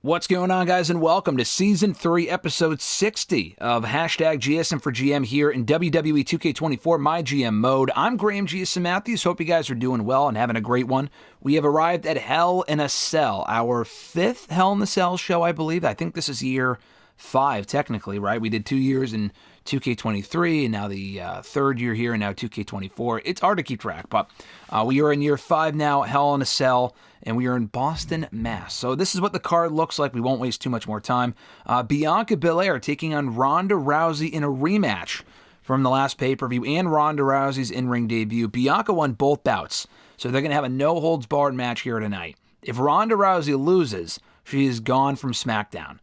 What's going on, guys, and welcome to Season 3, Episode 60 of Hashtag GSM for GM here in WWE 2K24 MyGM Mode. I'm Graham GSM Matthews. Hope you guys are doing well and having a great one. We have arrived at Hell in a Cell, our 5th Hell in a Cell show, I believe. I think this is year 5, technically, right? We did 2 years in 2K23, and now the 3rd year here, and now 2K24. It's hard to keep track, but we are in year 5 now, Hell in a Cell, and we are in Boston, Mass. So this is what the card looks like. We won't waste too much more time. Bianca Belair taking on Ronda Rousey in a rematch from the last pay-per-view and Ronda Rousey's in-ring debut. Bianca won both bouts, so they're going to have a no-holds-barred match here tonight. If Ronda Rousey loses, she is gone from SmackDown.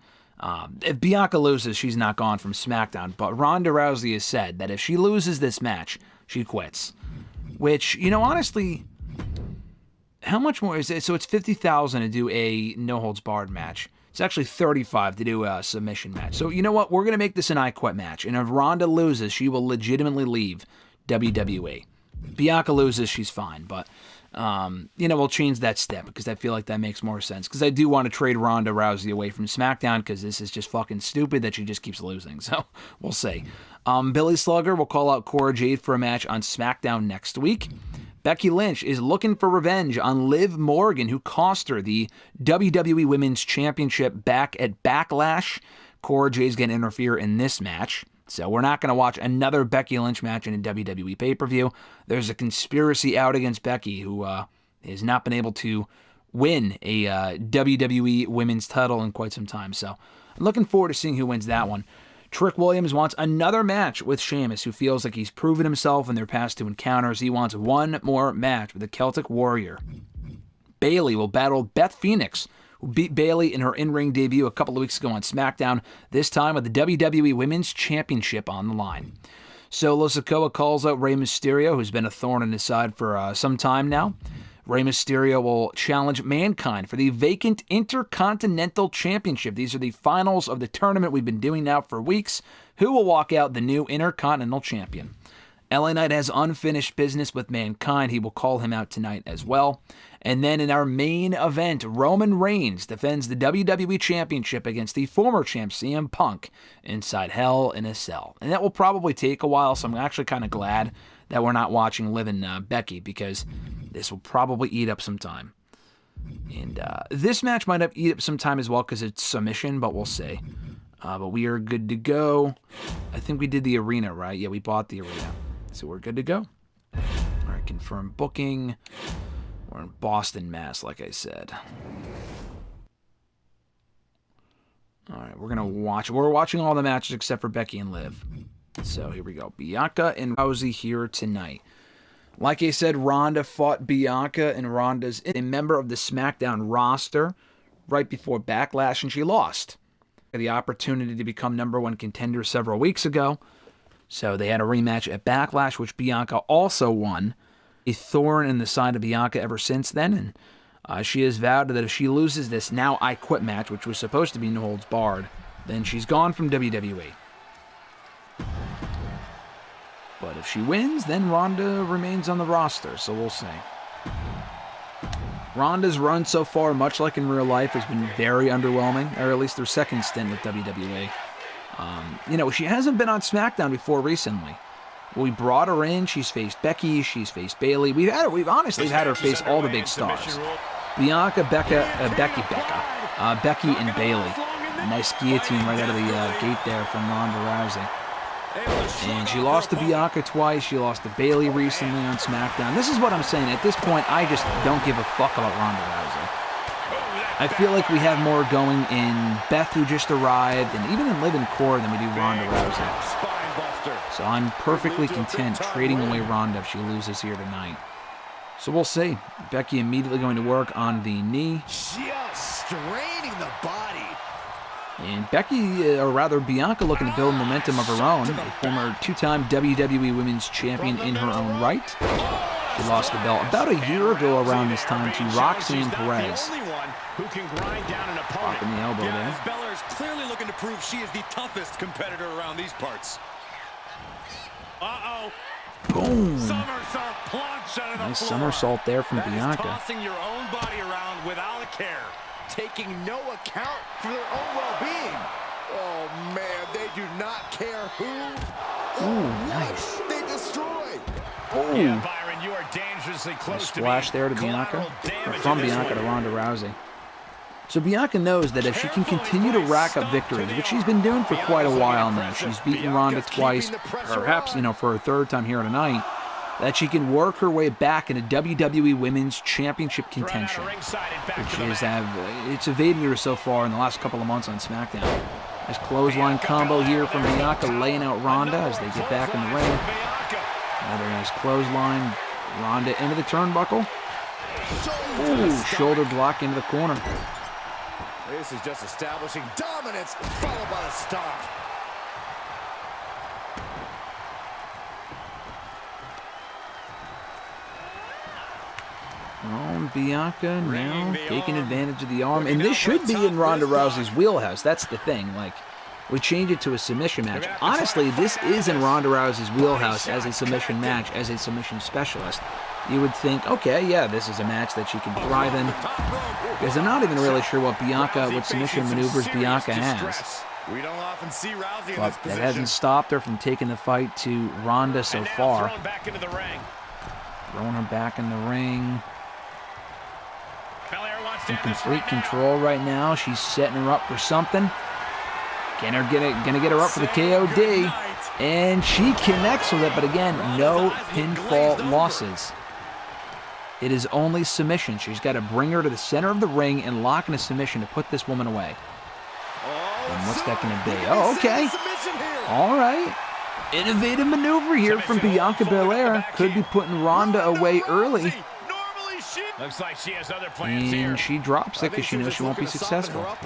If Bianca loses, she's not gone from SmackDown, but Ronda Rousey has said that if she loses this match, she quits. Which, you know, honestly, how much more is it? So it's $50,000 to do a no-holds-barred match. It's actually $35,000 to do a submission match. So you know what? We're going to make this an I Quit match, and if Ronda loses, she will legitimately leave WWE. Bianca loses, she's fine, but we'll change that step because I feel like that makes more sense. Because I do want to trade Ronda Rousey away from SmackDown because this is just fucking stupid that she just keeps losing. So we'll see. Billy Slugger will call out Cora Jade for a match on SmackDown next week. Becky Lynch is looking for revenge on Liv Morgan, who cost her the WWE Women's Championship back at Backlash. Cora Jade's going to interfere in this match. So we're not going to watch another Becky Lynch match in a WWE pay-per-view. There's a conspiracy out against Becky, who has not been able to win a WWE Women's title in quite some time. So I'm looking forward to seeing who wins that one. Trick Williams wants another match with Sheamus, who feels like he's proven himself in their past 2 encounters. He wants one more match with the Celtic Warrior. Bayley will battle Beth Phoenix, who beat Bayley in her in-ring debut a couple of weeks ago on SmackDown, this time with the WWE Women's Championship on the line. Solo Sikoa calls out Rey Mysterio, who's been a thorn in his side for some time now. Rey Mysterio will challenge Mankind for the vacant Intercontinental Championship. These are the finals of the tournament we've been doing now for weeks. Who will walk out the new Intercontinental Champion? LA Knight has unfinished business with Mankind. He will call him out tonight as well. And then in our main event, Roman Reigns defends the WWE Championship against the former champ CM Punk inside Hell in a Cell. And that will probably take a while, so I'm actually kind of glad that we're not watching Liv and Becky, because this will probably eat up some time. And this match might eat up some time as well because it's submission, but we'll see. But we are good to go. I think we did the arena, right? Yeah, we bought the arena. So we're good to go. All right, confirm booking. We're in Boston, Mass, like I said. All right, we're watching all the matches except for Becky and Liv. So here we go. Bianca and Rousey here tonight. Like I said, Ronda fought Bianca, and Ronda's a member of the SmackDown roster right before Backlash, and she lost. The opportunity to become number 1 contender several weeks ago. So they had a rematch at Backlash, which Bianca also won. A thorn in the side of Bianca ever since then, and she has vowed that if she loses this now I Quit match, which was supposed to be no holds barred, then she's gone from WWE. But if she wins, then Ronda remains on the roster, so we'll see. Ronda's run so far, much like in real life, has been very underwhelming, or at least her second stint with WWE. She hasn't been on SmackDown before recently. We brought her in, she's faced Becky, she's faced Bayley. We've honestly had her face all the big stars. Bianca, Becky, and Bayley. Nice guillotine right out of the gate there from Ronda Rousey. And she lost to Bianca twice. She lost to Bayley recently on SmackDown. This is what I'm saying. At this point, I just don't give a fuck about Ronda Rousey. I feel like we have more going in Beth, who just arrived, and even in Liv and Cora than we do Ronda Rousey. So I'm perfectly content trading away Ronda if she loses here tonight. So we'll see. Becky immediately going to work on the knee. Just straining the body. And Bianca looking to build momentum of her own. A former 2-time WWE Women's Champion in her own right. She lost the belt about a year ago around this time to Roxanne Perez. Popping the elbow there. Belair is clearly looking to prove she is the toughest competitor around these parts. Uh-oh. Boom. Somersault plunge out of the Nice floor. somersault there from That Bianca. Tossing your own body around without a care. taking no account for their own well-being. Oh, man, they do not care who. Ooh, nice. They destroy. Ooh. Yeah, Byron, you are dangerously close to splash there to Bianca, or from Bianca to Ronda Rousey. So Bianca knows that if she can continue to rack up victories, which she's been doing for quite a while now, she's beaten Ronda twice, perhaps, for her third time here tonight, that she can work her way back into WWE Women's Championship contention, which is it's evaded her so far in the last couple of months on SmackDown. Nice clothesline combo here from Bianca, laying out Ronda as they get back in the ring. Another nice clothesline. Ronda into the turnbuckle. Ooh, shoulder block into the corner. This is just establishing dominance, followed by a stop. Oh, Bianca now taking advantage of the arm. And this should be in Ronda Rousey's wheelhouse. That's the thing. Like, we change it to a submission match. Honestly, this is in Ronda Rousey's wheelhouse as a submission match, as a submission specialist. You would think, okay, yeah, this is a match that she can thrive in. Because I'm not even really sure what submission maneuvers Bianca has. We don't often see Rousey in But this that position. hasn't stopped her from taking the fight to Ronda so far. Throwing her back in the ring. In complete control right now. She's setting her up for something. Gonna get her up for the KOD. And she connects with it, but again, no pinfall losses. It is only submission. She's got to bring her to the center of the ring and lock in a submission to put this woman away. And what's that going to be? Oh, okay. All right. Innovative maneuver here from Bianca Belair. Could be putting Ronda away early. Looks like she has other plans here. And she drops it because she knows she won't be successful. Gonna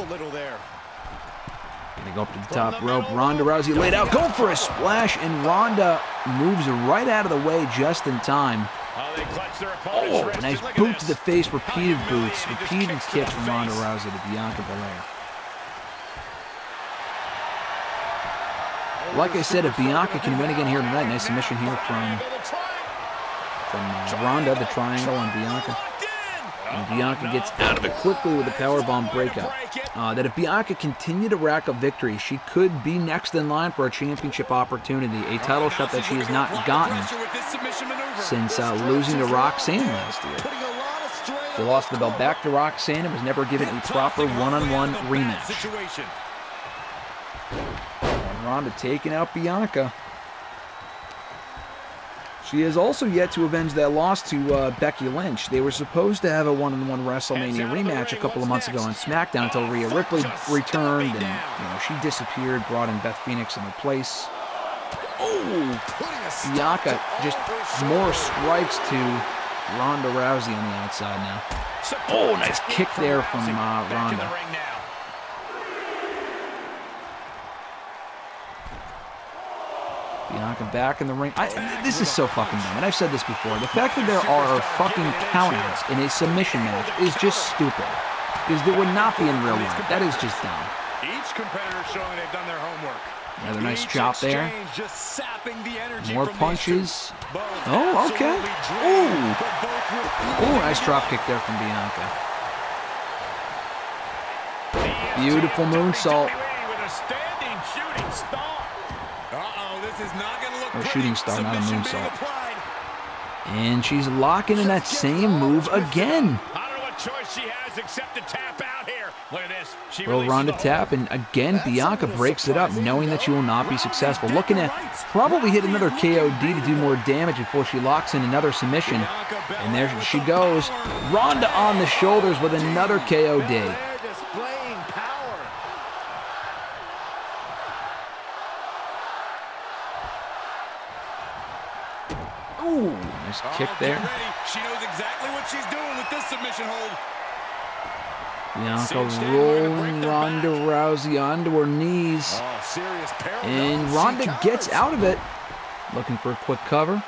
go up to the top rope. Ronda Rousey laid out. Go for a splash, and Ronda moves right out of the way just in time. Oh, nice boot to the face. Repeated boots. Repeated kicks from Ronda Rousey to Bianca Belair. Like I said, if Bianca can win again here tonight, nice submission here from Ronda, the triangle on Bianca. And Bianca gets out of it quickly with a powerbomb breakup. That if Bianca continued to rack up victories, she could be next in line for a championship opportunity, a title shot that she has not gotten since losing to Roxanne last year. She lost the belt back to Roxanne and was never given a proper one-on-one rematch. And Ronda taking out Bianca. She has also yet to avenge that loss to Becky Lynch. They were supposed to have a one-on-one WrestleMania rematch a couple of months ago on SmackDown until Rhea Ripley returned and she disappeared, brought in Beth Phoenix in her place. Oh, Bianca just more strikes to Ronda Rousey on the outside now. Oh, nice kick there from Ronda. Bianca back in the ring. This is so fucking dumb, and I've said this before. The fact that there are fucking countouts in a submission match is just stupid. Because there would not be in real life. That is just dumb. Each competitor showing they've done their homework. Another nice chop there. More punches. Oh, okay. Ooh. Ooh, nice drop kick there from Bianca. Beautiful moonsault. Or shooting star, not a moonsault. And she's locking in that same move again. I don't know what choice she has except to tap out here. Look at this. Will Ronda tap, and again Bianca breaks it up, knowing that she will not be successful. Looking to probably hit another KOD to do more damage before she locks in another submission. And there she goes. Ronda on the shoulders with another KOD. Ooh, nice kick there. She knows exactly what she's doing with this submission hold. Bianca rolling Ronda Rousey onto her knees. And Ronda gets out of it. Looking for a quick cover.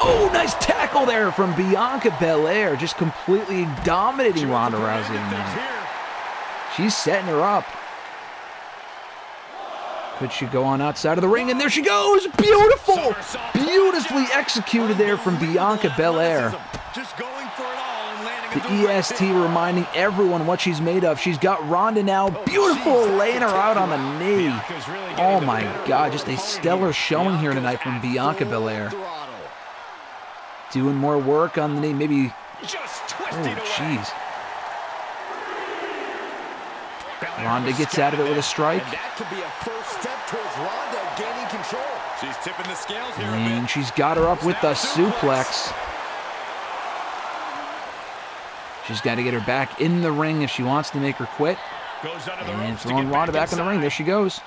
Oh, nice tackle there from Bianca Belair. Just completely dominating Ronda Rousey tonight. She's setting her up. Could she go on outside of the ring? And there she goes! Beautiful! Beautifully executed there from Bianca Belair. Just going for it all and landing The EST reminding everyone what she's made of. She's got Ronda now. Beautiful, laying her out on the knee. Oh my God, just a stellar showing here tonight from Bianca Belair. Doing more work on the knee, maybe. Oh, jeez. Ronda gets out of it with a strike. That could be a first step towards Ronda gaining control. She's tipping the scales here. And she's got her up with the suplex. She's got to get her back in the ring if she wants to make her quit. And throwing Ronda back in the ring. There she goes.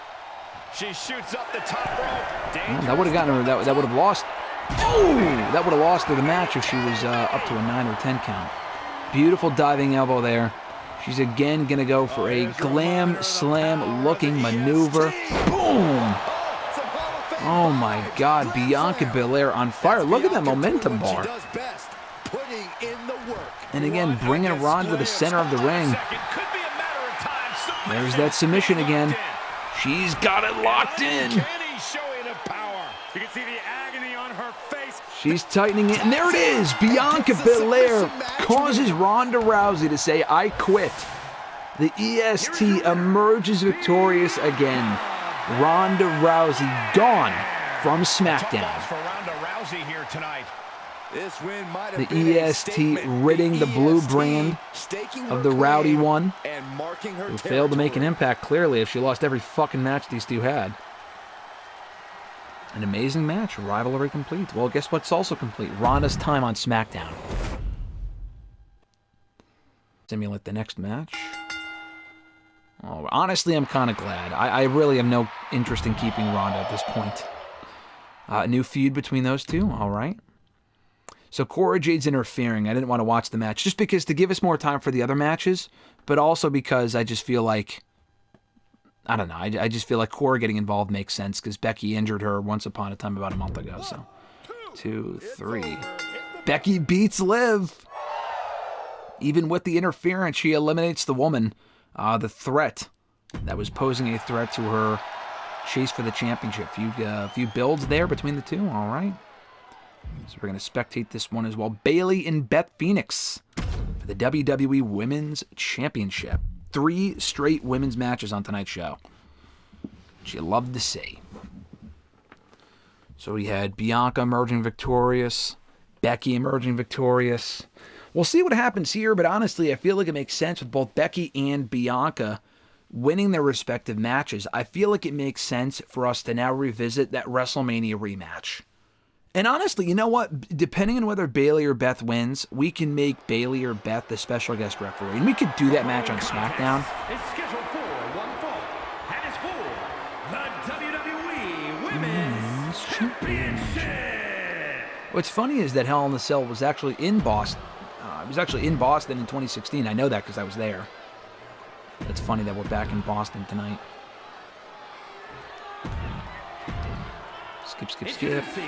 She shoots up the top rope. That would have gotten her. That would have lost. Oh, that would have lost her the match if she was up to a 9 or 10 count. Beautiful diving elbow there. She's again going to go for a glam slam looking maneuver. Boom! Oh my God, Bianca Belair on fire. Look at that momentum bar. And again, bringing Ronda to the center of the ring. There's that submission again. She's got it locked in. You can see the agony on her face. She's tightening it, and there it is. Bianca Belair causes Ronda Rousey to say, "I quit." The EST emerges victorious again. Ronda Rousey gone from SmackDown. The EST ridding the blue brand of the Rowdy one, who failed to make an impact, clearly, if she lost every fucking match these two had. An amazing match. Rivalry complete. Well, guess what's also complete? Ronda's time on SmackDown. Simulate the next match. Oh, honestly, I'm kind of glad. I really have no interest in keeping Ronda at this point. New feud between those two. All right. So Cora Jade's interfering. I didn't want to watch the match just because to give us more time for the other matches, but also because I just feel like, I don't know, I just feel like Cora getting involved makes sense because Becky injured her once upon a time about a month ago. So 2, 3. Becky beats Liv. Even with the interference, she eliminates the woman. The threat that was posing a threat to her chase for the championship. Few builds there between the two. All right. So we're going to spectate this one as well. Bayley and Beth Phoenix for the WWE Women's Championship. 3 straight women's matches on tonight's show, which you love to see. So we had Bianca emerging victorious, Becky emerging victorious. We'll see what happens here, but honestly, I feel like it makes sense with both Becky and Bianca winning their respective matches. I feel like it makes sense for us to now revisit that WrestleMania rematch. And honestly, you know what? Depending on whether Bayley or Beth wins, we can make Bayley or Beth the special guest referee. And we could do that match on SmackDown. It's scheduled for one fall, and it's for the WWE Women's Championship. What's funny is that Hell in a Cell was actually in Boston. It was actually in Boston in 2016. I know that because I was there. It's funny that we're back in Boston tonight. Skip, skip, skip. Skip,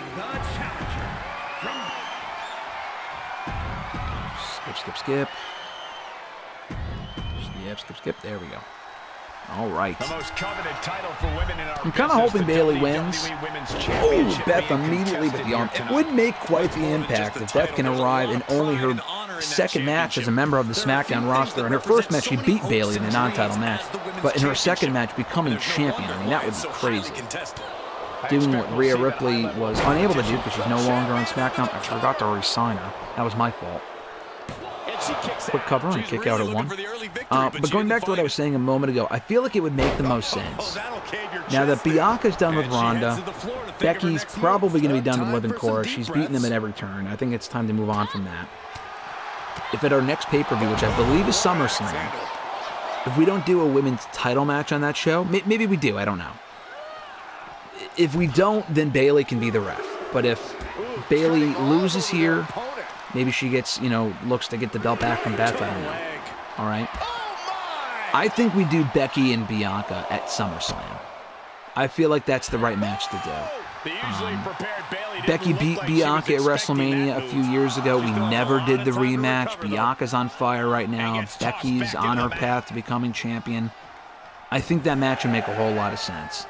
skip, skip. Skip, skip, skip. There we go. All right. The most coveted title for women in our I'm kind of hoping Bayley wins. Oh, Beth immediately with the arm. It would make quite the impact if Beth can arrive in only her second match as a member of the SmackDown roster. In her first match, she beat Bayley in a non-title match. But in her second match, becoming champion, I mean, that would be crazy. Doing what Rhea Ripley was unable to do because she's no longer on SmackDown. I forgot to re-sign her. That was my fault. Quick cover and kick out at 1. But going back to what I was saying a moment ago, I feel like it would make the most sense. Now that Bianca's done with Ronda, Becky's probably going to be done with Liv and Cora. She's beaten them at every turn. I think it's time to move on from that. If at our next pay-per-view, which I believe is SummerSlam, if we don't do a women's title match on that show, maybe we do, I don't know. If we don't, then Bayley can be the ref. But if Bayley loses here, maybe she gets, looks to get the belt back from Beth, I don't know. All right? I think we do Becky and Bianca at SummerSlam. I feel like that's the right match to do. Becky beat Bianca at WrestleMania a few years ago. We never did the rematch. Bianca's on fire right now. Becky's on her path to becoming champion. I think that match would make a whole lot of sense.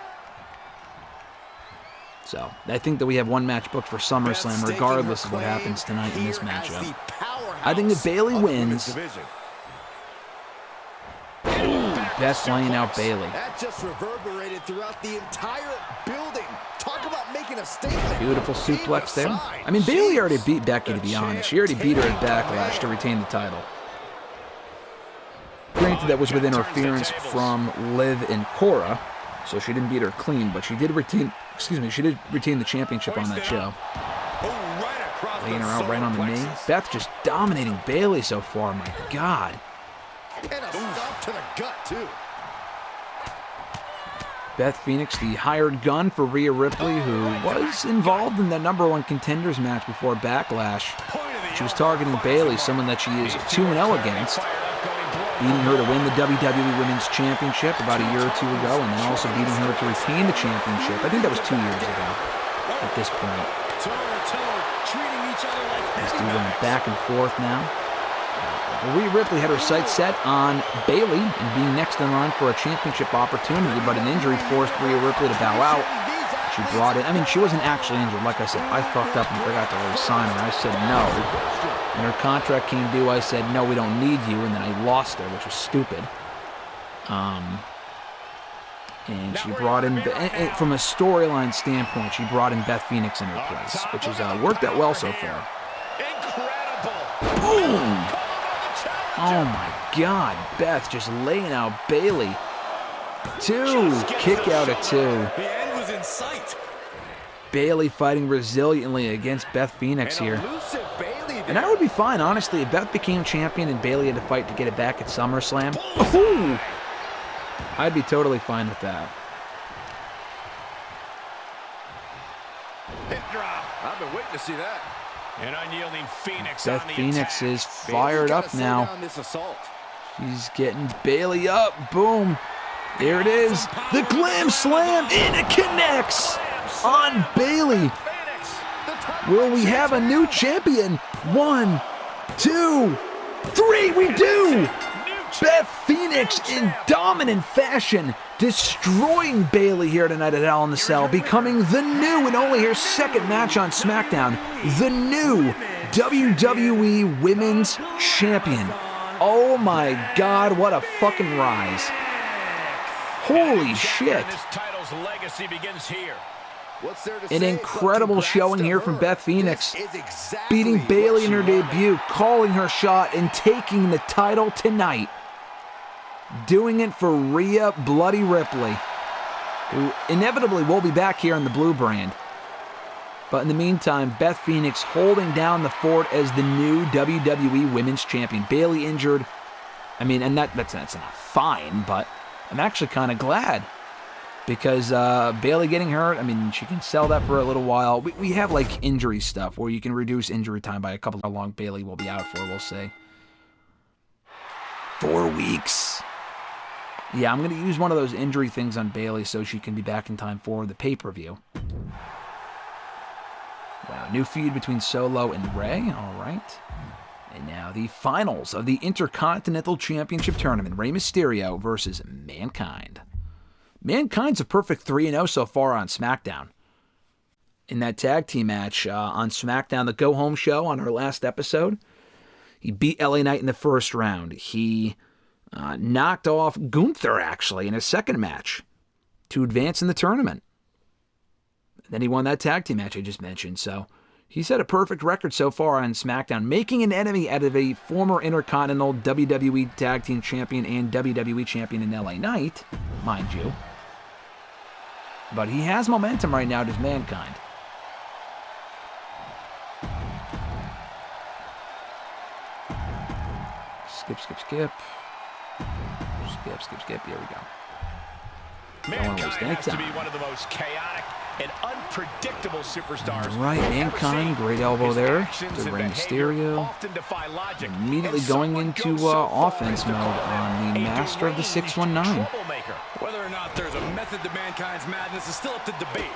So I think that we have one match booked for SummerSlam, regardless of what happens tonight in this matchup. I think that Bayley wins. Beth laying out Bayley. That just reverberated throughout the entire building. Talk about making a statement. Beautiful suplex there. I mean, Bayley already beat Becky, to be honest. She already beat her at Backlash to retain the title. Granted, that was with interference from Liv and Cora, so she didn't beat her clean, but she did retain, she did retain the championship on that show. Laying her out right on the knee. Beth just dominating Bayley so far, my God. And a stop to the gut, too. Beth Phoenix, the hired gun for Rhea Ripley, who was involved in the #1 contenders match before Backlash. She was targeting Bayley, someone that she is 2-0 against, beating her to win the WWE Women's Championship about a year or two ago, and then also beating her to retain the championship. I think that was 2 years ago at this point. These two going back and forth now. Rhea Ripley had her sights set on Bayley and being next in line for a championship opportunity, but an injury forced Rhea Ripley to bow out. She brought it. I mean, she wasn't actually injured. Like I said, I fucked up and forgot to really sign her. I said no. When her contract came due, I said, no, we don't need you, and then I lost her, which was stupid. And she brought in, from a storyline standpoint, she brought in Beth Phoenix in her place, which has worked out well so far. Boom! Oh my God, Beth just laying out Bayley. 2, kick out at 2. The end was in sight. Bayley fighting resiliently against Beth Phoenix here. And I would be fine, honestly, if Beth became champion and Bayley had to fight to get it back at SummerSlam. Ooh, I'd be totally fine with that. Hip drop. I've been waiting to see that. An unyielding Phoenix. Beth Phoenix is fired up now. She's getting Bayley up. Boom. There it is. The Glam Slam, and it connects on Bayley. Will we have a new champion? 1, 2, 3, we do! Beth Phoenix in dominant fashion, destroying Bayley here tonight at Hell in a Cell, becoming the new and only her second match on SmackDown, the new WWE Women's Champion. Oh my God, what a fucking rise. Holy shit. This title's legacy begins here. An incredible showing here from Beth Phoenix, beating Bayley in her debut, calling her shot, and taking the title tonight. Doing it for Rhea Bloody Ripley, who inevitably will be back here on the blue brand. But in the meantime, Beth Phoenix holding down the fort as the new WWE Women's Champion. Bayley injured. I mean, and that's not fine, but I'm actually kind of glad. Because Bayley getting hurt, I mean, she can sell that for a little while. We have, like, injury stuff where you can reduce injury time by a couple. How long Bayley will be out for, we'll say. 4 weeks. Yeah, I'm going to use one of those injury things on Bayley so she can be back in time for the pay-per-view. Wow, new feud between Solo and Rey. All right. And now the finals of the Intercontinental Championship Tournament. Rey Mysterio versus Mankind. Mankind's a perfect 3-0 so far on SmackDown. In that tag team match on SmackDown, the go-home show on our last episode, he beat LA Knight in the first round. He knocked off Gunther, actually, in his second match to advance in the tournament. Then he won that tag team match I just mentioned. So he's had a perfect record so far on SmackDown, making an enemy out of a former Intercontinental WWE Tag Team Champion and WWE Champion in LA Knight, mind you. But he has momentum right now, does Mankind. Skip, skip, skip. Skip, skip, skip. Here we go. Mankind has to be one of the most chaotic and unpredictable superstars. All right, Mankind, great elbow there to Rey Mysterio. Immediately going into offense mode on the Master of the 619. or not there's a method to Mankind's madness is still up to debate.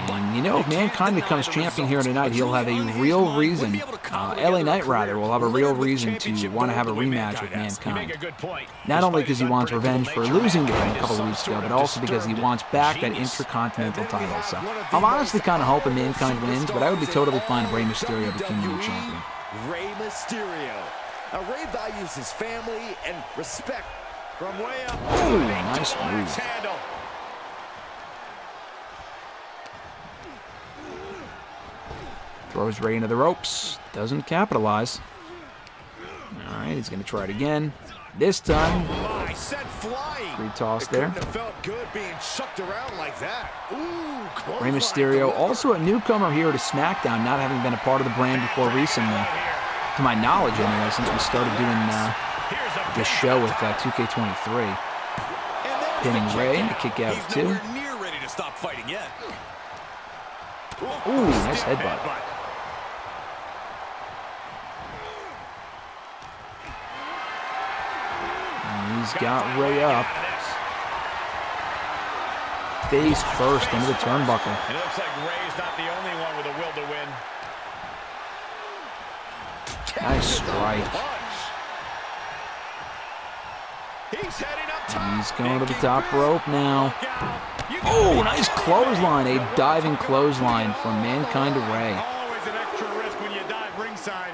And you know, if Mankind becomes champion here tonight, he'll have a real reason, LA Knight rather, will have a real reason to want to have a rematch with Mankind. Not only because he wants revenge for losing to him a couple of weeks ago, but also because he wants back that Intercontinental title. So I'm honestly kind of hoping Mankind wins, but I would be totally fine if Rey Mysterio became the new champion. Rey Mysterio. Now, Rey values his family and respect from way up. Ooh, nice move. Throws Rey into the ropes. Doesn't capitalize. All right, he's going to try it again. This time, free toss there. Rey Mysterio, also a newcomer here to SmackDown, not having been a part of the brand before recently. To my knowledge, anyway, since we started doing this show with 2K23. Pinning Rey, the kick out of 2. Ooh, nice headbutt. He's got Rey up. Face first into the turnbuckle. It looks like Rey's not the only one with a will to win. Nice strike. He's going to the top rope now. Oh, nice clothesline. A diving clothesline from Mankind to Rey. Always an extra risk when you dive ringside.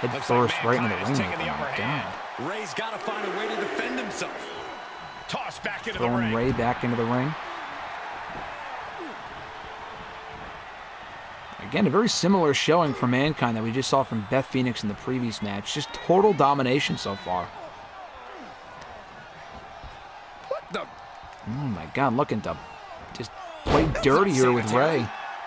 Head first right into the ring. Oh my God. Rey's got to find a way to defend himself. Toss back into Throwing the ring. Rey back into the ring. Again, a very similar showing from Mankind that we just saw from Beth Phoenix in the previous match. Just total domination so far. What the? Oh my God, looking to just play dirty here with Rey.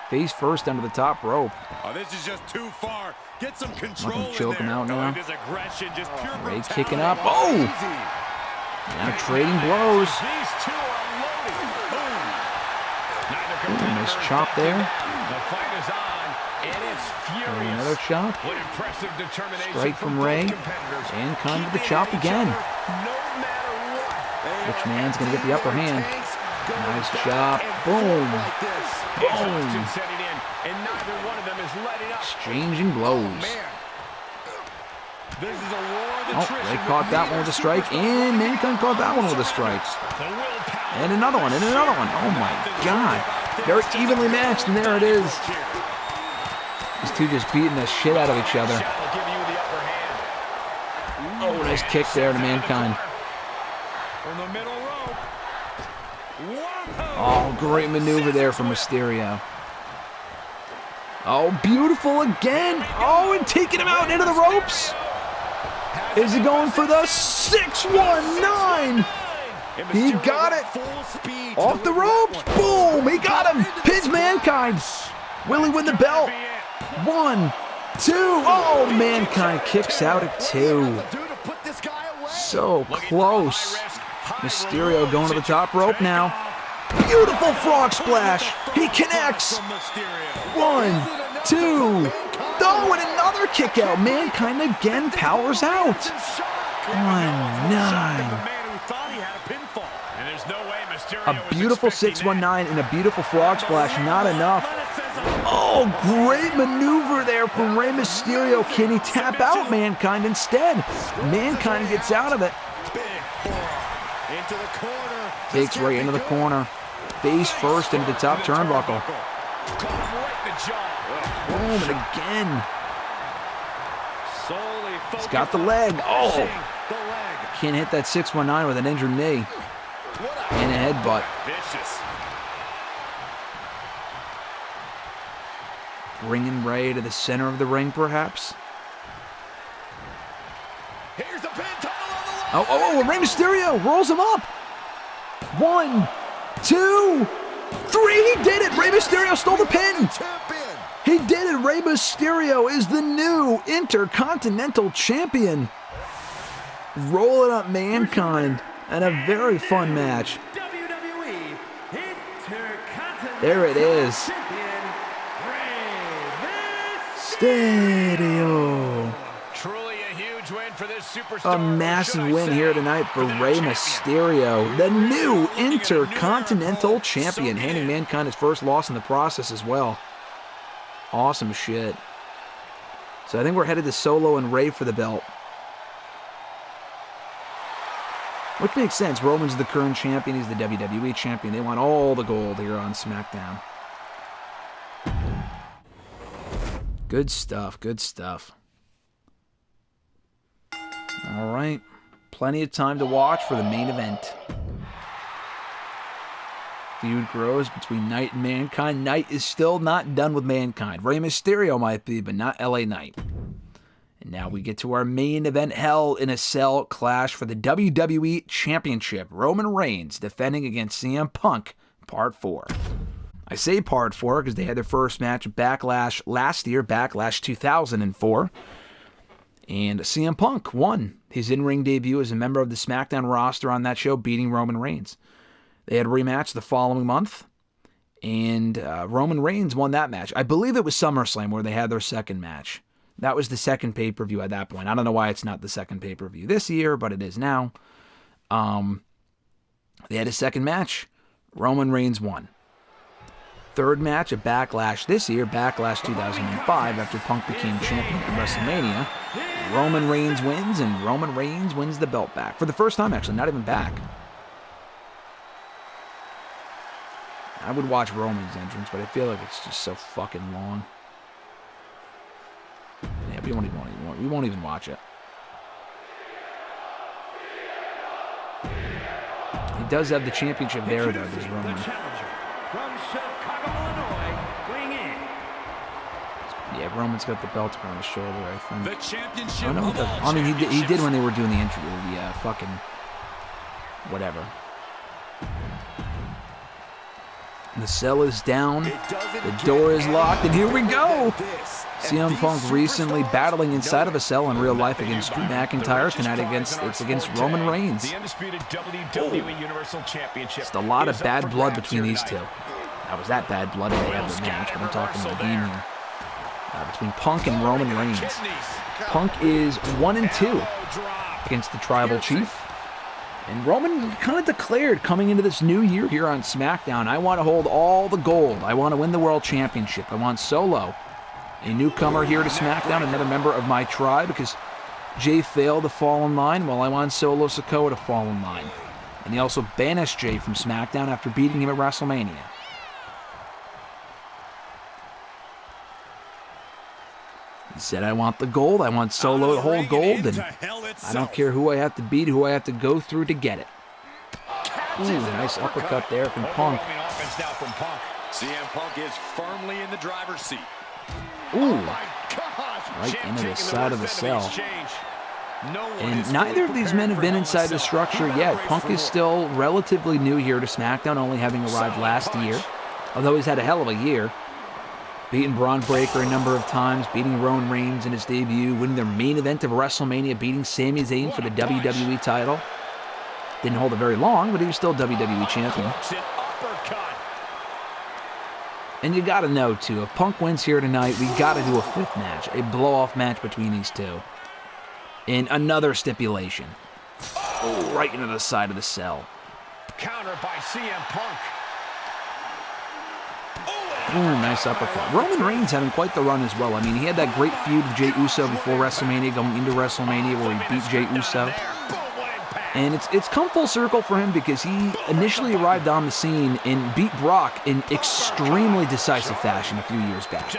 Face first under the top rope. Oh, this is just too far. Get some control. Looking to choke him out now. His aggression, just pure Rey brutality. kicking up. Oh! Now trading blows. These two are loaded. Boom. Ooh, nice chop there. The fight is on, and it's furious. Another chop. What impressive determination Strike from Rey. And kind of the chop again. No matter what. Which man's going to get the upper hand? Nice chop. Boom. Boom. Setting in, and neither one of them is letting up. Exchanging blows. This is a war of Oh, attrition. Rey caught that one with a strike, and Mankind caught that one with a strike. The willpower. And another one, and another one. Oh my God. They're evenly matched, and there it is. These two just beating the shit out of each other. Shall give you the upper hand. Oh, nice kick there to Mankind. From the middle rope. Whoa. Oh, great maneuver there from Mysterio. Oh, beautiful again. Oh, and taking him out into the ropes. Is he going for the 619? He got it. Off the ropes. Boom. He got him. Pins Mankind. Will he win the belt? 1, 2. Oh, Mankind kicks out at 2. So close. Mysterio going to the top rope now. Beautiful frog splash. He connects. 1, 2. Oh, and another kick out. Mankind again powers out. 1-9. A beautiful 619 and a beautiful frog splash. Not enough. Oh, great maneuver there from Rey Mysterio. Can he tap out Mankind instead? Mankind gets out of it. Takes Rey into the corner. Face first into the top turnbuckle. Boom, and again. He's got the leg. Oh! Can't hit that 619 with an injured knee. And a headbutt. Bringing Rey to the center of the ring, perhaps. Oh, Rey Mysterio rolls him up. 1, 2, 3. He did it. Rey Mysterio stole the pin. He did it. Rey Mysterio is the new Intercontinental Champion. Rolling up Mankind and a very fun match. WWE Intercontinental There it is. Champion, Rey Mysterio. Truly a huge win for this superstar. A massive win here tonight for Rey Mysterio, the new Intercontinental Champion, handing Mankind his first loss in the process as well. Awesome shit. So I think we're headed to Solo and Rey for the belt. Which makes sense. Roman's the current champion. He's the WWE champion. They want all the gold here on SmackDown. Good stuff. Good stuff. All right. Plenty of time to watch for the main event. Feud grows between Knight and Mankind. Knight is still not done with Mankind. Rey Mysterio might be, but not LA Knight. And now we get to our main event, Hell in a Cell clash for the WWE Championship. Roman Reigns defending against CM Punk, Part 4. I say Part 4 because they had their first match at Backlash last year, Backlash 2004. And CM Punk won his in-ring debut as a member of the SmackDown roster on that show, beating Roman Reigns. They had a rematch the following month, and Roman Reigns won that match. I believe it was SummerSlam where they had their second match. That was the second pay-per-view at that point. I don't know why it's not the second pay-per-view this year, but it is now. They had a second match. Roman Reigns won. Third match at Backlash this year, Backlash 2005, after Punk became champion at WrestleMania. Roman Reigns wins, and Roman Reigns wins the belt back. For the first time, actually, not even back. I would watch Roman's entrance, but I feel like it's just so fucking long. Yeah, we won't even watch it. He does have the championship there, though, there's Roman. From Chicago, Illinois, weighing in. Yeah, Roman's got the belt around his shoulder, I think. The championship. Oh, no, he doesn't. I mean, he did when they were doing the intro, the fucking whatever. The cell is down, the door is locked, and here we go! CM Punk recently battling inside of a cell in real life against Drew McIntyre. Tonight it's against Roman Reigns. The undisputed WWE Universal Championship. Just a lot of bad blood between these two. That was that bad blood when they had the match, but I'm talking about the game here. Between Punk and Roman Reigns. Punk is 1-2 against the Tribal Chief. And Roman kind of declared coming into this new year here on SmackDown, I want to hold all the gold. I want to win the World Championship. I want Solo, a newcomer here to SmackDown, another member of my tribe, because Jay failed to fall in line. Well, I want Solo Sikoa to fall in line. And he also banished Jay from SmackDown after beating him at WrestleMania. He said, I want the gold, I want Solo to hold gold, and I don't care who I have to beat, who I have to go through to get it. Ooh, nice uppercut there from Punk. CM Punk is firmly in the driver's seat. Ooh, right into the side of the cell. And neither of these men have been inside the structure yet. Punk is still relatively new here to SmackDown, only having arrived last year, although he's had a hell of a year. Beating Braun Breaker a number of times, beating Roman Reigns in his debut, winning their main event of WrestleMania, beating Sami Zayn for the WWE title. Didn't hold it very long, but he was still WWE champion. And you gotta know, too, if Punk wins here tonight, we gotta do a fifth match, a blow-off match between these two. In another stipulation. Oh, right into the side of the cell. Counter by CM Punk. Ooh, nice uppercut. Roman Reigns having quite the run as well. I mean, he had that great feud with Jey Uso before WrestleMania, going into WrestleMania where he beat Jey Uso. And it's come full circle for him because he initially arrived on the scene and beat Brock in extremely decisive fashion a few years back.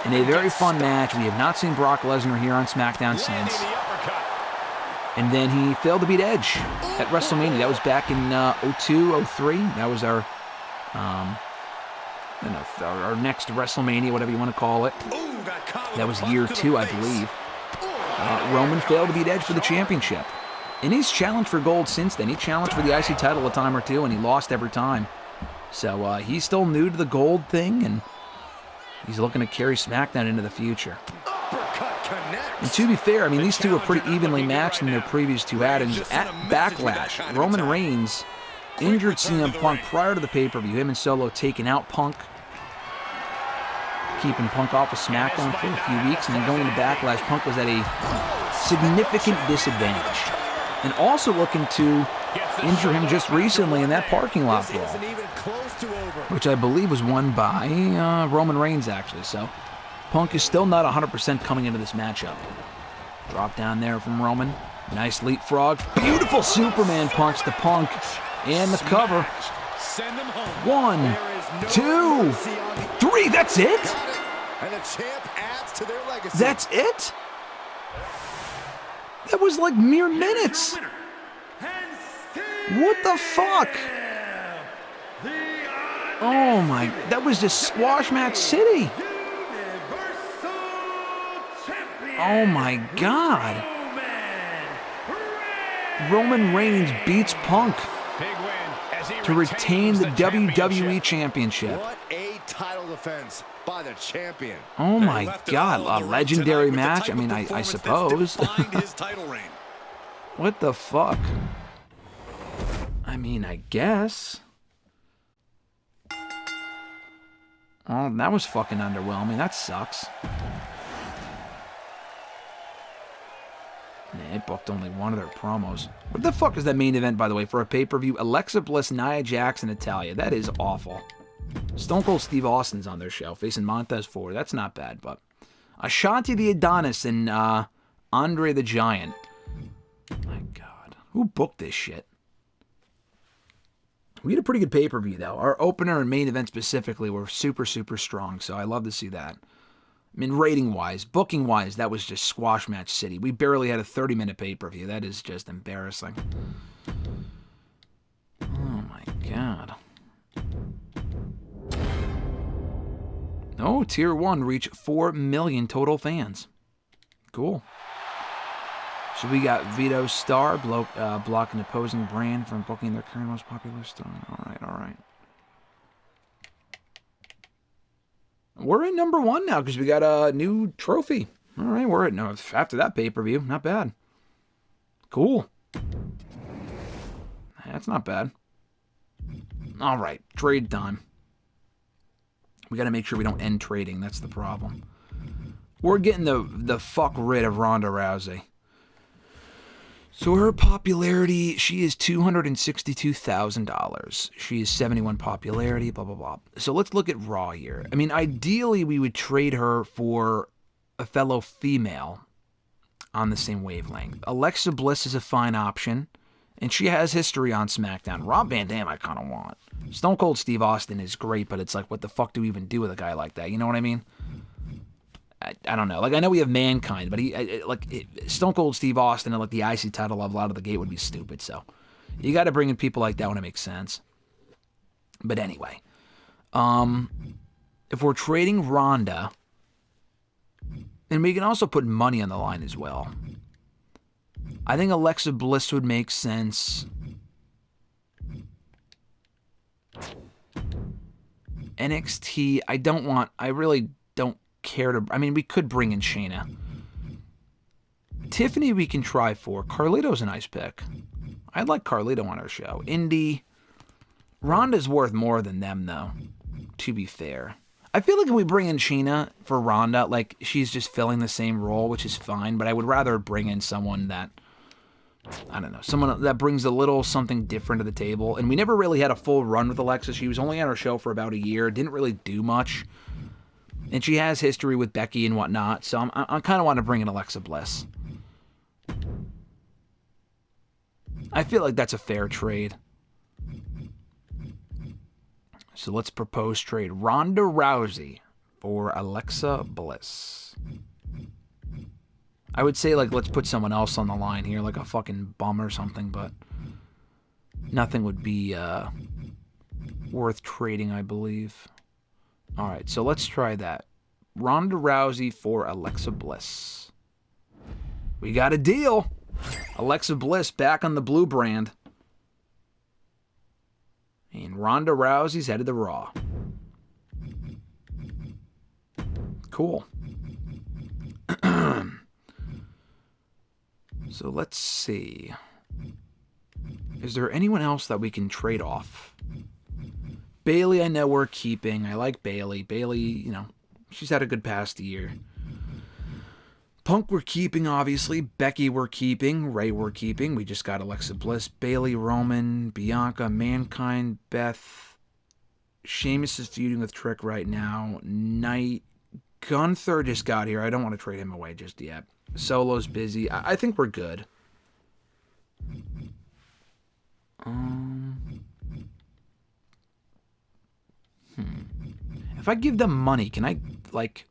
In a very fun match. We have not seen Brock Lesnar here on SmackDown since. And then he failed to beat Edge at WrestleMania. That was back in 02, 03. That was our next WrestleMania, whatever you want to call it. That was year 2, I believe. Roman failed to beat Edge for the championship. And he's challenged for gold since then. He challenged for the IC title a time or two, and he lost every time. So he's still new to the gold thing, and he's looking to carry SmackDown into the future. And to be fair, I mean, these two were pretty evenly matched in their previous two outings. At Backlash, Roman Reigns injured CM Punk prior to the pay-per-view. Him and Solo taking out Punk. keeping Punk off of SmackDown for a few weeks, and then going into Backlash, Punk was at a significant disadvantage. And also looking to injure him just recently in that parking lot brawl, which I believe was won by Roman Reigns, actually. So Punk is still not 100% coming into this matchup. Drop down there from Roman. Nice leapfrog. Beautiful Superman punch to Punk. And the cover. 1, 2, 3. That's it? And the champ adds to their legacy. That's it? That was like mere minutes. What the fuck? Oh my, that was just Squash Match City. Oh my God. Roman Reigns beats Punk to retain the WWE Championship. What a title defense by the champion. Oh my God, a legendary match? I mean, I suppose. What the fuck? I mean, I guess. Oh, that was fucking underwhelming. That sucks. Nah, it booked only one of their promos. What the fuck is that main event, by the way, for a pay-per-view? Alexa Bliss, Nia Jax, and Natalya. That is awful. Stone Cold Steve Austin's on their show, facing Montez Ford. That's not bad, but Ashanti the Adonis and Andre the Giant. My God. Who booked this shit? We had a pretty good pay-per-view, though. Our opener and main event specifically were super, super strong, so I love to see that. I mean, rating-wise, booking-wise, that was just Squash Match City. We barely had a 30-minute pay-per-view. That is just embarrassing. Oh, my God. Oh, Tier 1 reached 4 million total fans. Cool. So we got Vito Star blocking opposing brand from booking their current most popular star. All right. We're in number 1 now because we got a new trophy. All right, we're at after that pay-per-view. Not bad. Cool. That's not bad. All right, trade time. We got to make sure we don't end trading. That's the problem. We're getting the fuck rid of Ronda Rousey. So her popularity, she is $262,000. She is 71 popularity, blah, blah, blah. So let's look at Raw here. I mean, ideally, we would trade her for a fellow female on the same wavelength. Alexa Bliss is a fine option, and she has history on SmackDown. Rob Van Dam, I kind of want. Stone Cold Steve Austin is great, but it's like, what the fuck do we even do with a guy like that? You know what I mean? I don't know. Like, I know we have Mankind, but Stone Cold Steve Austin and like the IC title level out of the gate would be stupid. So you got to bring in people like that when it makes sense. But anyway, if we're trading Ronda, then we can also put money on the line as well. I think Alexa Bliss would make sense. NXT, I really don't care to. I mean, we could bring in Shayna. Tiffany we can try for. Carlito's a nice pick. I'd like Carlito on our show. Indy. Ronda's worth more than them, though, to be fair. I feel like if we bring in Shayna for Ronda, like, she's just filling the same role, which is fine, but I would rather bring in someone that, I don't know, someone that brings a little something different to the table. And we never really had a full run with Alexa. She was only on our show for about a year, didn't really do much. And she has history with Becky and whatnot, so I kind of want to bring in Alexa Bliss. I feel like that's a fair trade. So let's propose trade Ronda Rousey for Alexa Bliss. I would say, like, let's put someone else on the line here, like a fucking bum or something, but nothing would be worth trading, I believe. All right, so let's try that. Ronda Rousey for Alexa Bliss. We got a deal. Alexa Bliss back on the blue brand. And Ronda Rousey's headed to Raw. Cool. So let's see. Is there anyone else that we can trade off? Bayley, I know we're keeping. I like Bayley. Bayley, She's had a good past year. Punk we're keeping, obviously. Becky we're keeping. Rey we're keeping. We just got Alexa Bliss. Bayley, Roman, Bianca, Mankind, Beth. Sheamus is feuding with Trick right now. Gunther just got here. I don't want to trade him away just yet. Solo's busy. I think we're good. If I give them money, can I, like...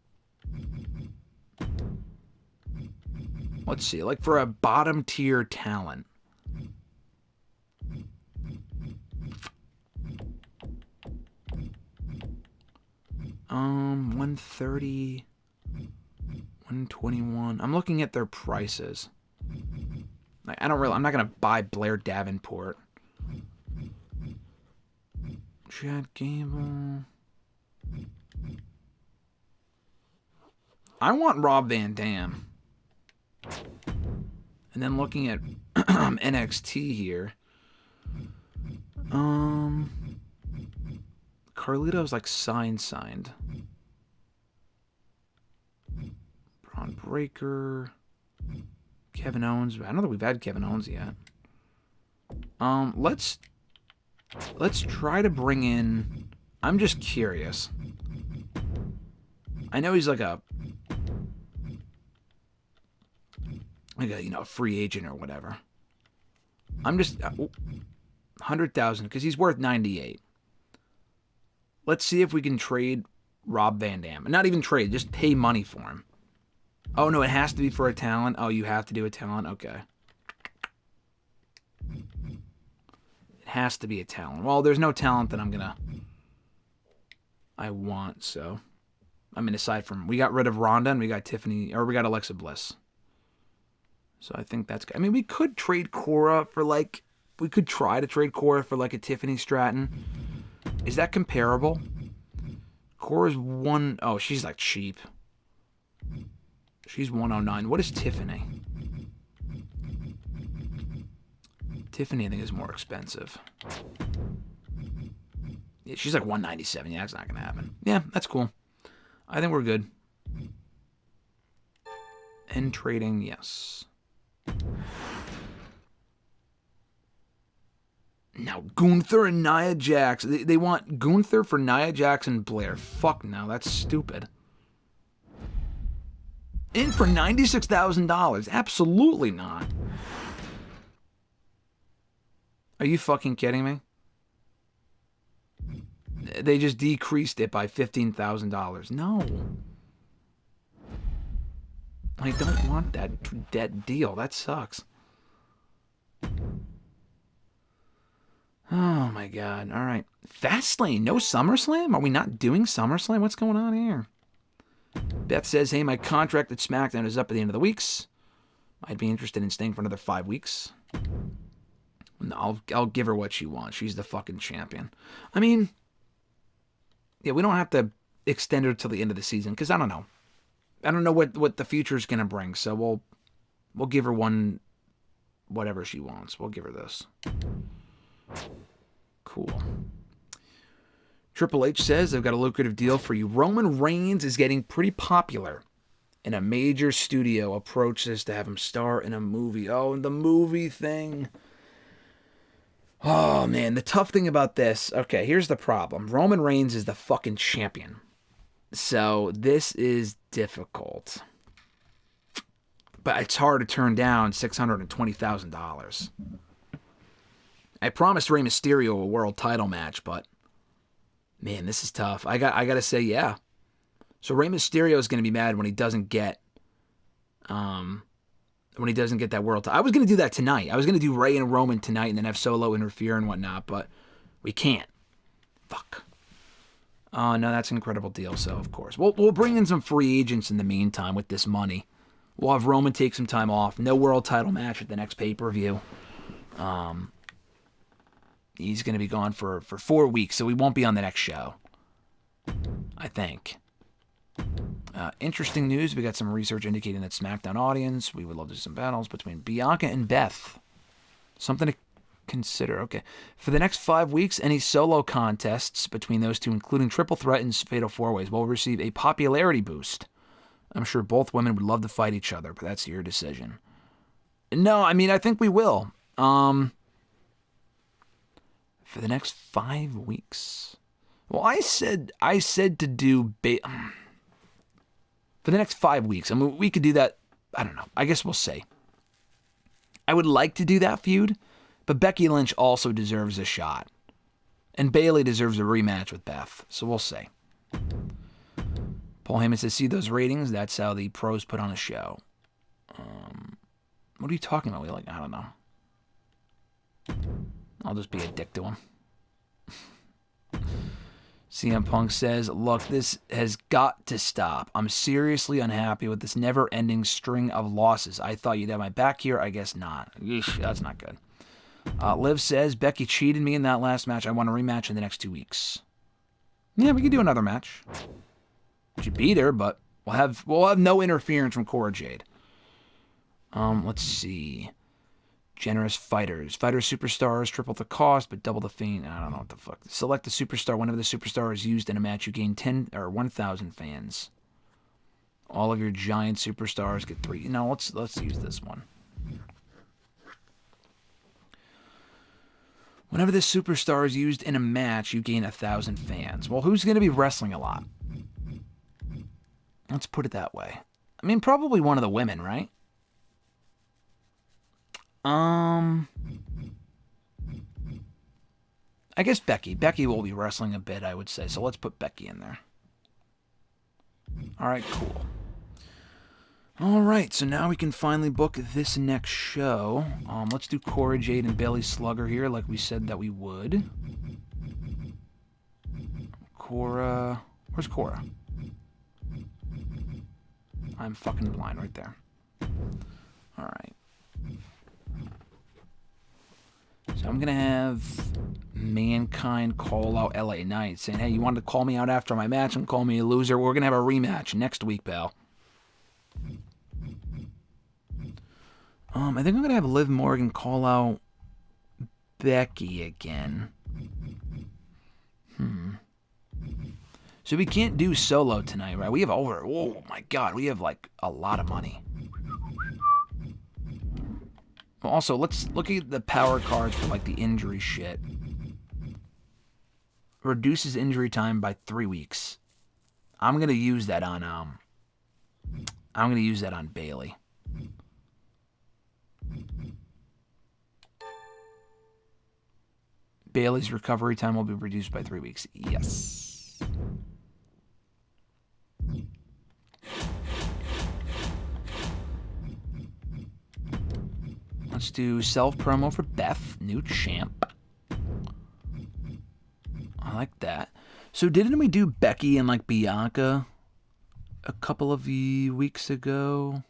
Let's see. Like, for a bottom-tier talent. $130... $121. I'm looking at their prices. Like, I'm not gonna buy Blair Davenport. Chad Gable. I want Rob Van Dam. And then looking at NXT here. Carlito's like signed. Braun Breaker. Kevin Owens. I don't think we've had Kevin Owens yet. Let's try to bring in... I'm just curious. I know he's like a free agent or whatever. I'm just 100,000 because he's worth 98. Let's see if we can trade Rob Van Dam. Not even trade, just pay money for him. Oh no, it has to be for a talent. Oh, you have to do a talent. Okay. It has to be a talent. Well, there's no talent that I want, so. I mean, aside from, we got rid of Ronda and we got we got Alexa Bliss. So I think that's good. I mean, we could trade Cora for we could try to trade Cora for a Tiffany Stratton. Is that comparable? Cora's oh, she's cheap. She's 109. What is Tiffany? Tiffany, I think, is more expensive. Yeah, she's 197. Yeah, that's not going to happen. Yeah, that's cool. I think we're good. End trading, yes. Now, Gunther and Nia Jax. They want Gunther for Nia Jax and Blair. Fuck no, that's stupid. In for $96,000. Absolutely not. Are you fucking kidding me? They just decreased it by $15,000. No. I don't want that deal. That sucks. Oh my god. Alright. Fastlane. No SummerSlam? Are we not doing SummerSlam? What's going on here? Beth says, hey, my contract at SmackDown is up at the end of the weeks. I'd be interested in staying for another 5 weeks. No, I'll give her what she wants. She's the fucking champion. I mean, yeah, we don't have to extend her till the end of the season, because I don't know. I don't know what the future's going to bring, so we'll give her whatever she wants. We'll give her this. Cool. Triple H says, I've got a lucrative deal for you. Roman Reigns is getting pretty popular, and a major studio approaches to have him star in a movie. Oh, and the movie thing. Oh, man, the tough thing about this. Okay, here's the problem. Roman Reigns is the fucking champion. So this is difficult. But it's hard to turn down $620,000. I promised Rey Mysterio a world title match, but man, this is tough. I got to say, yeah. So Rey Mysterio is going to be mad when he doesn't get that world title. I was going to do that tonight. I was going to do Rey and Roman tonight and then have Solo interfere and whatnot, but we can't. Fuck. Oh, no, that's an incredible deal, so of course. We'll bring in some free agents in the meantime with this money. We'll have Roman take some time off. No world title match at the next pay-per-view. He's going to be gone for 4 weeks, so he won't be on the next show. I think. Interesting news. We got some research indicating that SmackDown audience, we would love to see some battles between Bianca and Beth. Something to consider. Okay. For the next 5 weeks, any solo contests between those two, including Triple Threat and Fatal 4-Ways, will receive a popularity boost. I'm sure both women would love to fight each other, but that's your decision. No, I mean, I think we will. For the next 5 weeks. Well, I said to do for the next 5 weeks. I mean, we could do that. I don't know. I guess we'll see. I would like to do that feud, but Becky Lynch also deserves a shot. And Bayley deserves a rematch with Beth. So we'll see. Paul Heyman says, see those ratings? That's how the pros put on a show. What are you talking about? I don't know. I'll just be a dick to him. CM Punk says, look, this has got to stop. I'm seriously unhappy with this never-ending string of losses. I thought you'd have my back here. I guess not. Eesh, that's not good. Liv says, Becky cheated me in that last match. I want a rematch in the next 2 weeks. Yeah, we can do another match. She beat her, but we'll have no interference from Cora Jade. Let's see. Generous fighters. Fighter superstars triple the cost, but double the fame. I don't know what the fuck. Select the superstar. Whenever the superstar is used in a match, you gain 10 or 1,000 fans. All of your giant superstars get 3. No, let's use this one. Whenever this superstar is used in a match, you gain 1,000 fans. Well, who's going to be wrestling a lot? Let's put it that way. I mean, probably one of the women, right? I guess Becky. Becky will be wrestling a bit, I would say. So let's put Becky in there. All right, cool. All right, so now we can finally book this next show. Let's do Cora Jade and Bayley Slugger here, like we said that we would. Cora, where's Cora? I'm fucking blind right there. All right. So I'm going to have Mankind call out LA Knight, saying, hey, you wanted to call me out after my match and call me a loser? We're going to have a rematch next week, pal. I think I'm going to have Liv Morgan call out Becky again. So we can't do solo tonight, right? We have oh my God, we have like a lot of money. Also, let's look at the power cards for like the injury shit. Reduces injury time by 3 weeks. I'm gonna use that on Bayley. Bayley's recovery time will be reduced by 3 weeks. Yes. Let's do self-promo for Beth, new champ. I like that. So didn't we do Becky and like Bianca a couple of weeks ago?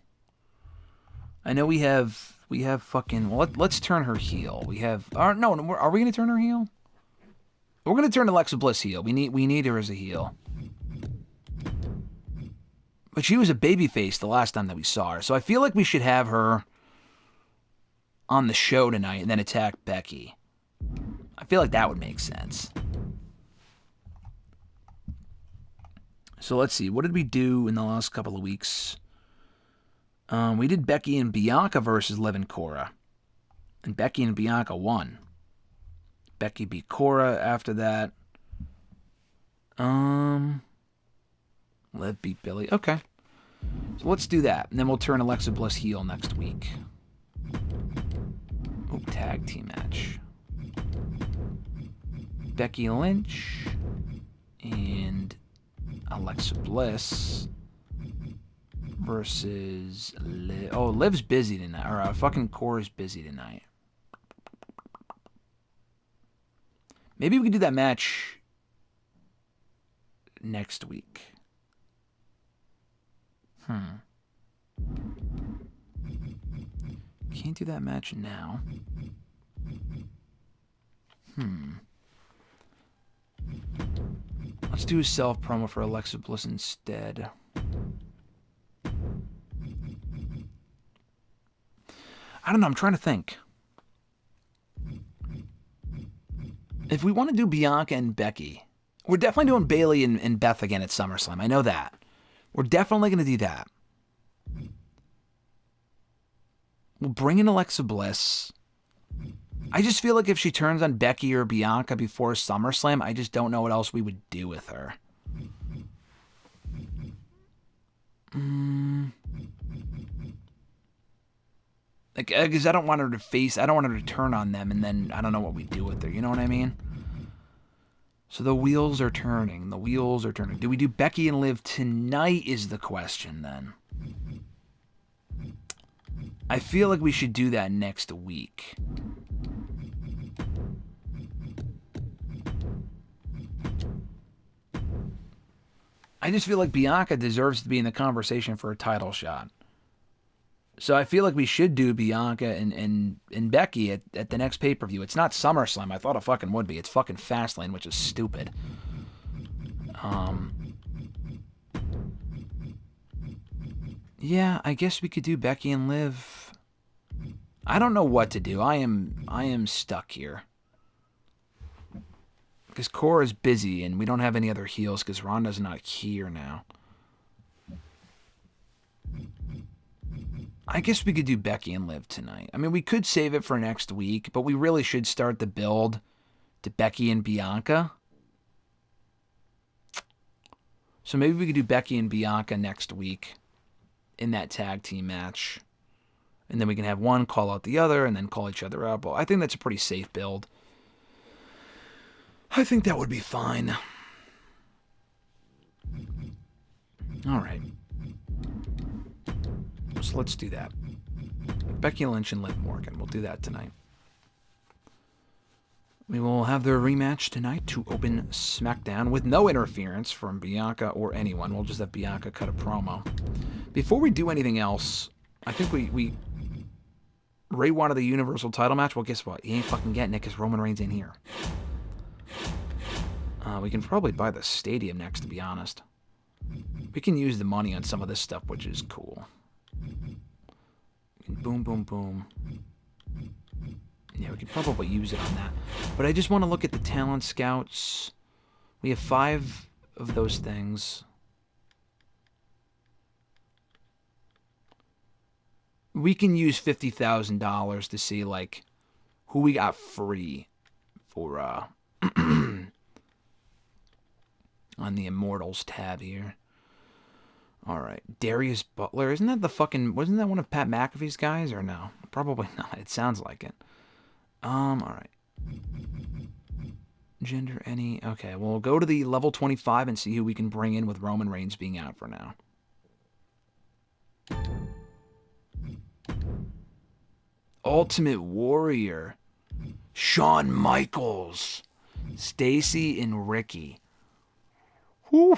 I know we have fucking... Well, let's turn her heel. We have... are we going to turn her heel? We're going to turn Alexa Bliss heel. We need her as a heel. But she was a babyface the last time that we saw her. So I feel like we should have her on the show tonight and then attack Becky. I feel like that would make sense. So let's see. What did we do in the last couple of weeks? We did Becky and Bianca versus Liv and Cora. And Becky and Bianca won. Becky beat Cora after that. Liv beat Billy. Okay. So let's do that. And then we'll turn Alexa Bliss heel next week. Oh, tag team match. Becky Lynch and Alexa Bliss versus Liv. Oh, Liv's busy tonight. Or fucking Cora's busy tonight. Maybe we could do that match next week. Can't do that match now. Let's do a self-promo for Alexa Bliss instead. I don't know, I'm trying to think. if we want to do Bianca and Becky, we're definitely doing Bayley and Beth again at SummerSlam. I know that. We're definitely going to do that. We'll bring in Alexa Bliss. I just feel like if she turns on Becky or Bianca before SummerSlam, I just don't know what else we would do with her. Like, because I don't want her to turn on them, and then I don't know what we do with her. You know what I mean? So the wheels are turning. The wheels are turning. Do we do Becky and Liv tonight is the question, then. I feel like we should do that next week. I just feel like Bianca deserves to be in the conversation for a title shot. So I feel like we should do Bianca and Becky at the next pay-per-view. It's not SummerSlam. I thought it fucking would be. It's fucking Fastlane, which is stupid. Yeah, I guess we could do Becky and Liv. I don't know what to do. I am stuck here. Because Cora's busy and we don't have any other heels because Ronda's not here now. I guess we could do Becky and Liv tonight. I mean, we could save it for next week, but we really should start the build to Becky and Bianca. So maybe we could do Becky and Bianca next week in that tag team match. And then we can have one call out the other and then call each other out. But I think that's a pretty safe build. I think that would be fine. All right. So let's do that. Becky Lynch and Liv Morgan. We'll do that tonight. We will have their rematch tonight to open SmackDown with no interference from Bianca or anyone. We'll just have Bianca cut a promo. Before we do anything else, I think Ray wanted the Universal title match. Well, guess what? He ain't fucking getting it because Roman Reigns in here. We can probably buy the stadium next, to be honest. We can use the money on some of this stuff, which is cool. Boom, boom, boom. Yeah, we could probably use it on that. But I just want to look at the talent scouts. We have 5 of those things. We can use $50,000 to see, like, who we got free for, on the Immortals tab here. Alright, Darius Butler. Wasn't that one of Pat McAfee's guys, or no? Probably not. It sounds like it. Alright. Gender any. Okay, we'll go to the level 25 and see who we can bring in with Roman Reigns being out for now. Ultimate Warrior. Shawn Michaels. Stacy and Ricky. Whew.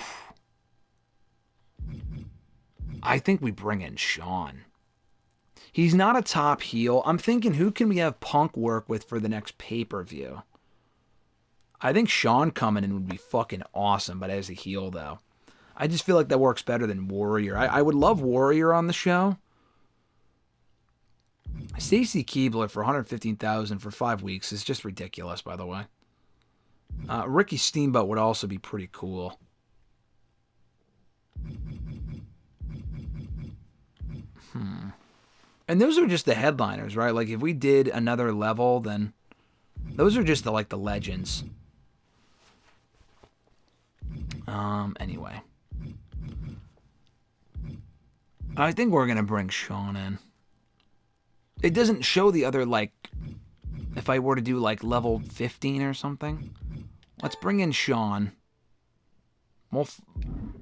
I think we bring in Shawn. He's not a top heel. I'm thinking, who can we have Punk work with for the next pay-per-view? I think Shawn coming in would be fucking awesome, but as a heel, though. I just feel like that works better than Warrior. I would love Warrior on the show. Stacy Keibler for $115,000 for 5 weeks is just ridiculous, by the way. Ricky Steamboat would also be pretty cool. And those are just the headliners, right? Like, if we did another level, then those are just the legends. Anyway. I think we're going to bring Shawn in. It doesn't show the other, like, if I were to do, like, level 15 or something. Let's bring in Shawn.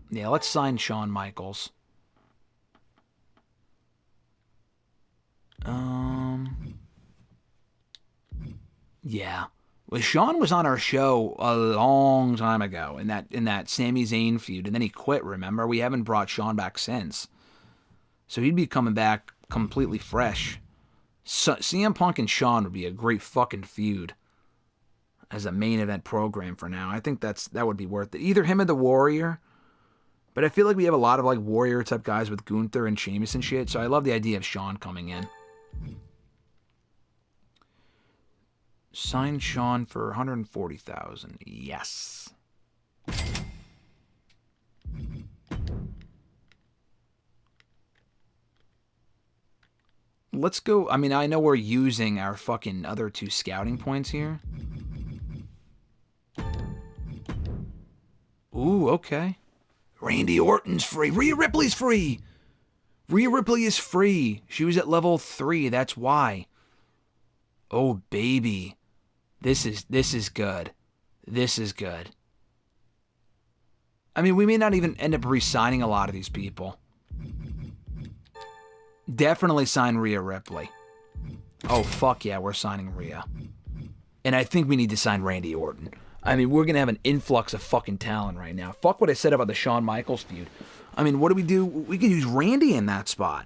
Yeah, let's sign Shawn Michaels. Yeah. Well, Shawn was on our show a long time ago in that Sami Zayn feud, and then he quit, remember? We haven't brought Shawn back since. So he'd be coming back completely fresh. So, CM Punk and Shawn would be a great fucking feud as a main event program for now. I think that would be worth it. Either him or the Warrior. But I feel like we have a lot of, like, Warrior type guys with Gunther and Sheamus and shit, so I love the idea of Shawn coming in. Sign Sean for $140,000. Yes. Let's go. I mean, I know we're using our fucking other 2 scouting points here. Ooh, okay. Randy Orton's free. Rhea Ripley's free. Rhea Ripley is free. She was at level 3. That's why. Oh, baby. This is good. This is good. I mean, we may not even end up re-signing a lot of these people. Definitely sign Rhea Ripley. Oh, fuck yeah, we're signing Rhea. And I think we need to sign Randy Orton. I mean, we're going to have an influx of fucking talent right now. Fuck what I said about the Shawn Michaels feud. I mean, what do we do? We could use Randy in that spot.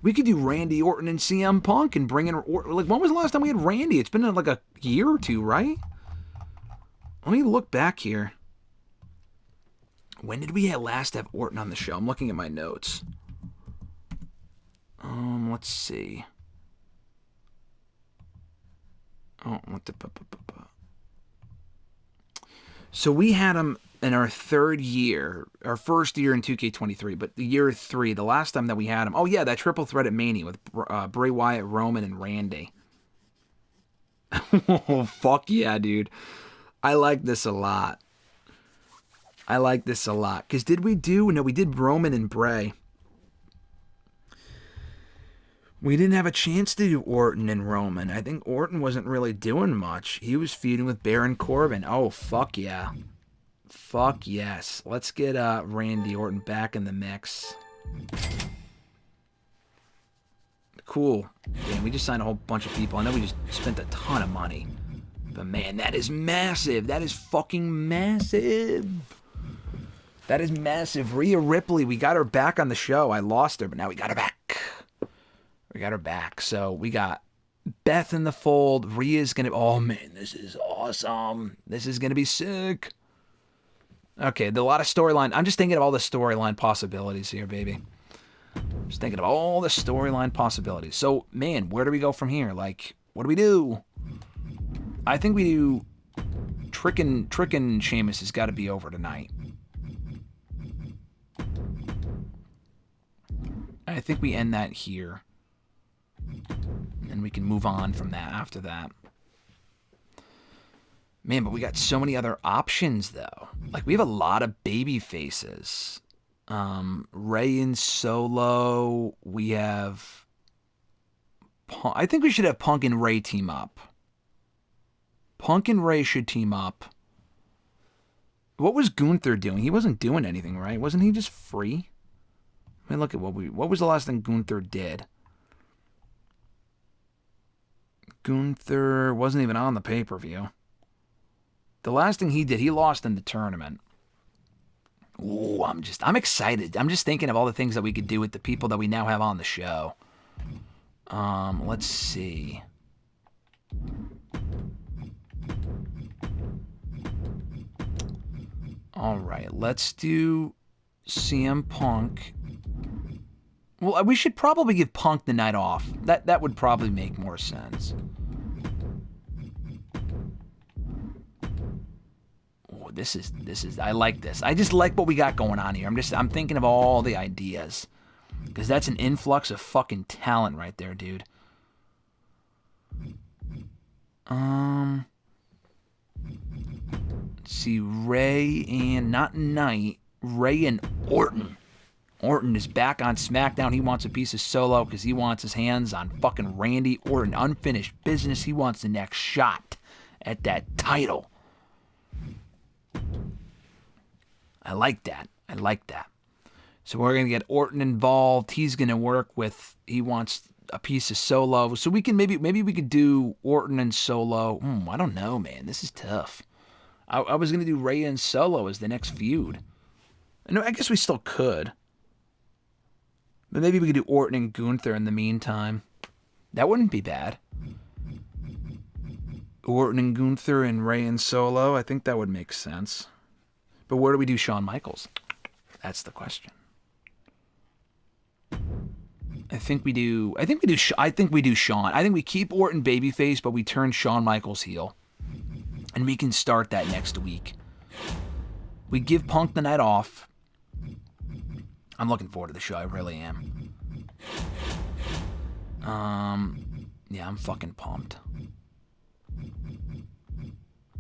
We could do Randy Orton and CM Punk and bring in Orton. Like, when was the last time we had Randy? It's been like a year or 2, right? Let me look back here. When did we last have Orton on the show? I'm looking at my notes. Let's see. Oh, what the... So we had him in our 3rd year, our first year in 2K23, but the year 3, the last time that we had him. Oh yeah, that triple threat at Mania with Bray Wyatt, Roman, and Randy. Oh, fuck yeah, dude. I like this a lot. I like this a lot. Because did we do... No, we did Roman and Bray. We didn't have a chance to do Orton and Roman. I think Orton wasn't really doing much. He was feuding with Baron Corbin. Oh, fuck yeah. Fuck yes. Let's get Randy Orton back in the mix. Cool. Damn, we just signed a whole bunch of people. I know we just spent a ton of money. But man, that is massive. That is fucking massive. That is massive. Rhea Ripley, we got her back on the show. I lost her, but now we got her back. We got her back. So we got Beth in the fold. Rhea's going to... Oh, man, this is awesome. This is going to be sick. Okay, a lot of storyline. I'm just thinking of all the storyline possibilities here, baby. Just thinking of all the storyline possibilities. So, man, where do we go from here? Like, what do we do? I think we do... Trickin' Sheamus has got to be over tonight. I think we end that here. And we can move on from that after that. Man, but we got so many other options, though. Like, we have a lot of baby faces. Rey and Solo. We have... I think we should have Punk and Rey team up. Punk and Rey should team up. What was Gunther doing? He wasn't doing anything, right? Wasn't he just free? I mean, look at what was the last thing Gunther did? Gunther wasn't even on the pay-per-view. The last thing he did, he lost in the tournament. Ooh, I'm excited. I'm just thinking of all the things that we could do with the people that we now have on the show. Let's see. All right, let's do CM Punk. Well, we should probably give Punk the night off. That would probably make more sense. Oh, this is I like this. I just like what we got going on here. I'm thinking of all the ideas. Because that's an influx of fucking talent right there, dude. Let's see, Rey and not Knight, Rey and Orton. Orton is back on SmackDown. He wants a piece of Solo because he wants his hands on fucking Randy Orton. Unfinished business. He wants the next shot at that title. I like that. I like that. So we're going to get Orton involved. He's going to work with... He wants a piece of Solo. So we can maybe we could do Orton and Solo. I don't know, man. This is tough. I was going to do Rey and Solo as the next feud. No, I guess we still could. But maybe we could do Orton and Gunther in the meantime. That wouldn't be bad. Orton and Gunther and Rey and Solo. I think that would make sense. But where do we do Shawn Michaels? That's the question. I think we do Shawn. I think we keep Orton babyface, but we turn Shawn Michaels heel. And we can start that next week. We give Punk the night off. I'm looking forward to the show. I really am. Yeah, I'm fucking pumped.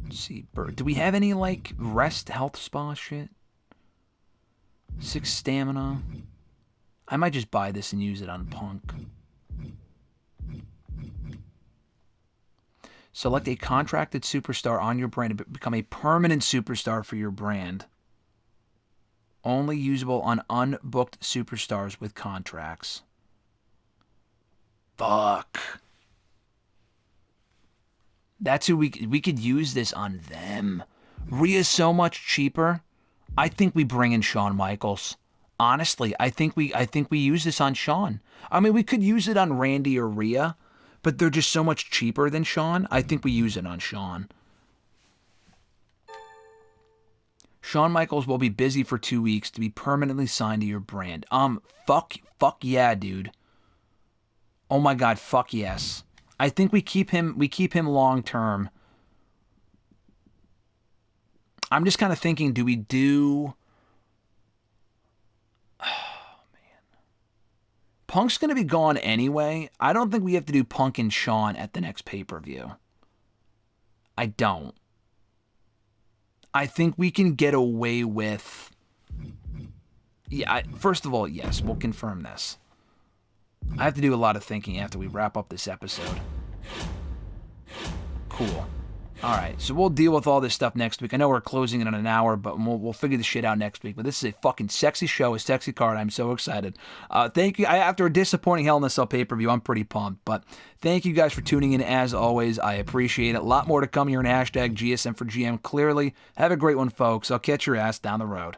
Let's see, do we have any, like, rest health spa shit? 6 stamina. I might just buy this and use it on Punk. Select a contracted superstar on your brand to become a permanent superstar for your brand. Only usable on unbooked superstars with contracts. Fuck. That's who we could use this on them. Rhea's so much cheaper. I think we bring in Shawn Michaels. Honestly, I think we use this on Shawn. I mean, we could use it on Randy or Rhea, but they're just so much cheaper than Shawn. I think we use it on Shawn. Shawn Michaels will be busy for 2 weeks to be permanently signed to your brand. Fuck yeah, dude. Oh my God, fuck yes. I think we keep him long term. I'm just kind of thinking, do we do... Oh, man. Punk's going to be gone anyway. I don't think we have to do Punk and Shawn at the next pay-per-view. I don't. I think we can get away with... Yeah, first of all, yes, we'll confirm this. I have to do a lot of thinking after we wrap up this episode. Cool. Alright, so we'll deal with all this stuff next week. I know we're closing it in an hour, but we'll figure this shit out next week. But this is a fucking sexy show, a sexy card. I'm so excited. Thank you. After a disappointing Hell in a Cell pay-per-view, I'm pretty pumped. But thank you guys for tuning in. As always, I appreciate it. A lot more to come here in hashtag GSM for GM. Clearly, have a great one, folks. I'll catch your ass down the road.